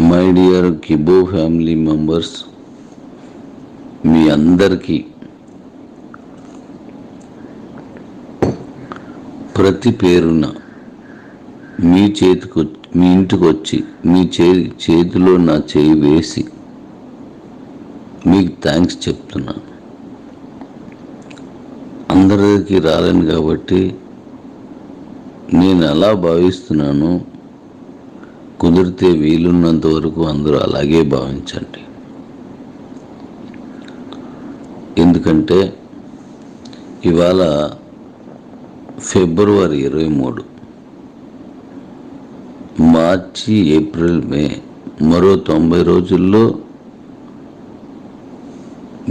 My dear కిబో family members, మీ అందరికీ ప్రతి పేరున మీ ఇంటికి వచ్చి మీ చేతిలో నా చేయి వేసి మీకు థ్యాంక్స్ చెప్తున్నాను. అందరికి రాలేను కాబట్టి నేను అలా భావిస్తున్నాను. కుదిరితే వీలున్నంత వరకు అందరూ అలాగే భావించండి. ఎందుకంటే ఇవాళ ఫిబ్రవరి 23, మార్చి, ఏప్రిల్, మే, మరో 90 రోజుల్లో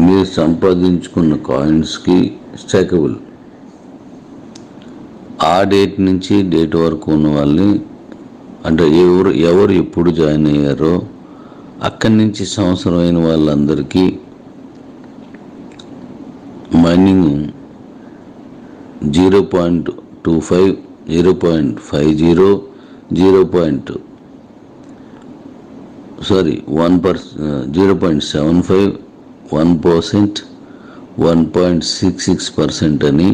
మీరు సంపాదించుకున్న కాయిన్స్కి స్టేకబుల్. ఆ డేట్ నుంచి డేట్ వరకు ఉన్న వాళ్ళని, అంటే ఎవరు ఎప్పుడు జాయిన్ అయ్యారో అక్కడి నుంచి సంవత్సరం అయిన వాళ్ళందరికీ మైనింగ్ 0.25, 0.50, 0.75, 1%, 1.66% అని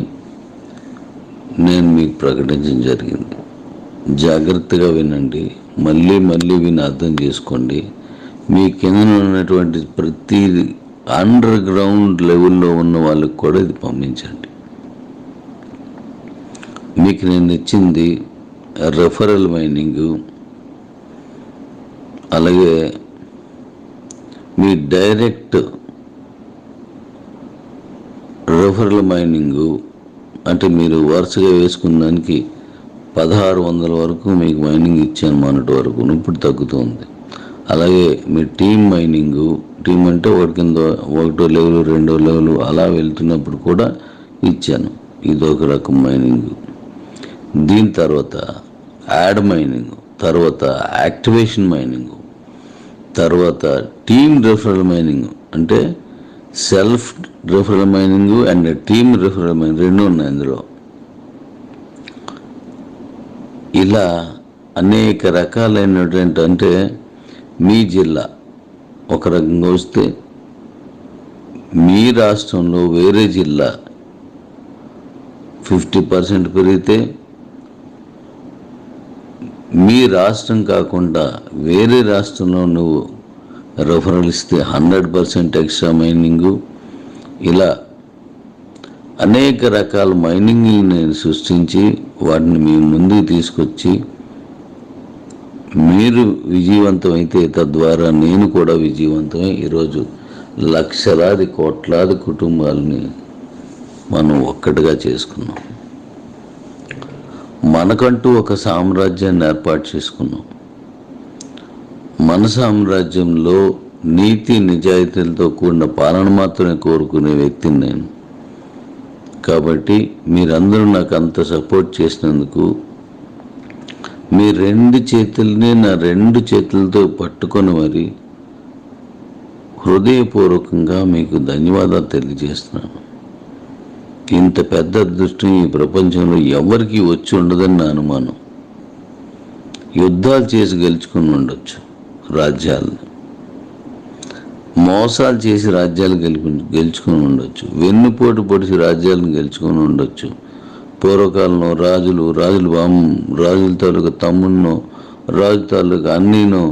నేను మీకు ప్రకటించడం జరిగింది. జాగ్రత్తగా వినండి, మళ్ళీ విని అర్థం చేసుకోండి. మీ కింద ఉన్నటువంటి ప్రతి అండర్ గ్రౌండ్ లెవెల్లో ఉన్న వాళ్ళకి కూడా ఇది పంపించండి. మీకు నేను ఇచ్చింది రెఫరల్ మైనింగ్, అలాగే మీ డైరెక్ట్ రెఫరల్ మైనింగ్ అంటే మీరు వరుసగా వేసుకున్న దానికి 1600 వరకు మీకు మైనింగ్ ఇచ్చాను మొన్నటి వరకు, ఇప్పుడు తగ్గుతుంది. అలాగే మీ టీమ్ మైనింగ్, టీం అంటే ఒకటి కింద 1వ లెవెల్ 2వ లెవెల్ అలా వెళ్తున్నప్పుడు కూడా ఇచ్చాను. ఇదొక రకం మైనింగ్. దీని తర్వాత యాడ్ మైనింగ్, తర్వాత యాక్టివేషన్ మైనింగ్, తర్వాత టీమ్ రెఫరల్ మైనింగ్, అంటే self referral mining and team referral mining 2 ఉన్నాయి అందులో. ఇలా అనేక రకాలైనటువంటి, అంటే మీ జిల్లా ఒక రకంగా వస్తే మీ రాష్ట్రంలో వేరే జిల్లా 50% పెరిగితే, మీ రాష్ట్రం కాకుండా వేరే రాష్ట్రంలో నువ్వు రెఫరల్ ఇస్తే 100% ఎక్స్ట్రా మైనింగు. ఇలా అనేక రకాల మైనింగ్ని నేను సృష్టించి వాటిని మీ ముందుకు తీసుకొచ్చి మీరు విజయవంతమైతే తద్వారా నేను కూడా విజయవంతమై ఈరోజు లక్షలాది కోట్లాది కుటుంబాలని మనం ఒక్కటిగా చేసుకున్నాం. మనకంటూ ఒక సామ్రాజ్యాన్ని ఏర్పాటు చేసుకున్నాం. మన సామ్రాజ్యంలో నీతి నిజాయితీలతో కూడిన పాలన మాత్రమే కోరుకునే వ్యక్తిని నేను. కాబట్టి మీరందరూ నాకు అంత సపోర్ట్ చేసినందుకు మీ 2 చేతుల్ని నా 2 చేతులతో పట్టుకొని మరి హృదయపూర్వకంగా మీకు ధన్యవాదాలు తెలియజేస్తున్నాను. ఇంత పెద్ద అదృష్టం ఈ ప్రపంచంలో ఎవరికి వచ్చి ఉండదని నా అనుమానం. యుద్ధాలు చేసి గెలుచుకుని ఉండొచ్చు రాజ్యాలను, మోసాలు చేసి రాజ్యాలు గెలుచుకుని ఉండొచ్చు, వెన్నుపోటు పొడిచి రాజ్యాలను గెలుచుకొని ఉండొచ్చు. పూర్వకాలంలో రాజుల తాలూకా తమ్ముడినో రాజు తాలూకా అన్నీనో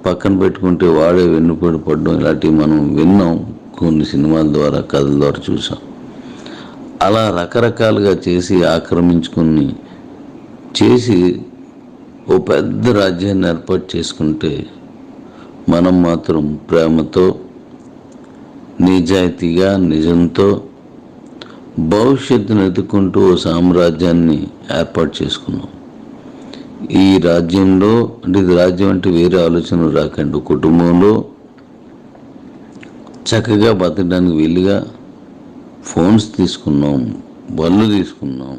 పక్కన పెట్టుకుంటే వాడే వెన్నుపోటు పడడం, ఇలాంటివి మనం విన్నాం, కొన్ని సినిమాల ద్వారా కథల ద్వారా చూసాం. అలా రకరకాలుగా చేసి ఆక్రమించుకుని చేసి ఓ పెద్ద రాజ్యాన్ని ఏర్పాటు చేసుకుంటే, మనం మాత్రం ప్రేమతో నిజాయితీగా నిజంతో భవిష్యత్తును ఎదుర్కొంటూ ఓ సామ్రాజ్యాన్ని ఏర్పాటు చేసుకున్నాం. ఈ రాజ్యంలో, అంటే ఇది రాజ్యం అంటే వేరే ఆలోచనలు రాకండి, కుటుంబంలో చక్కగా బతకడానికి వీలుగా ఫోన్స్ తీసుకున్నాం, బళ్ళు తీసుకున్నాం,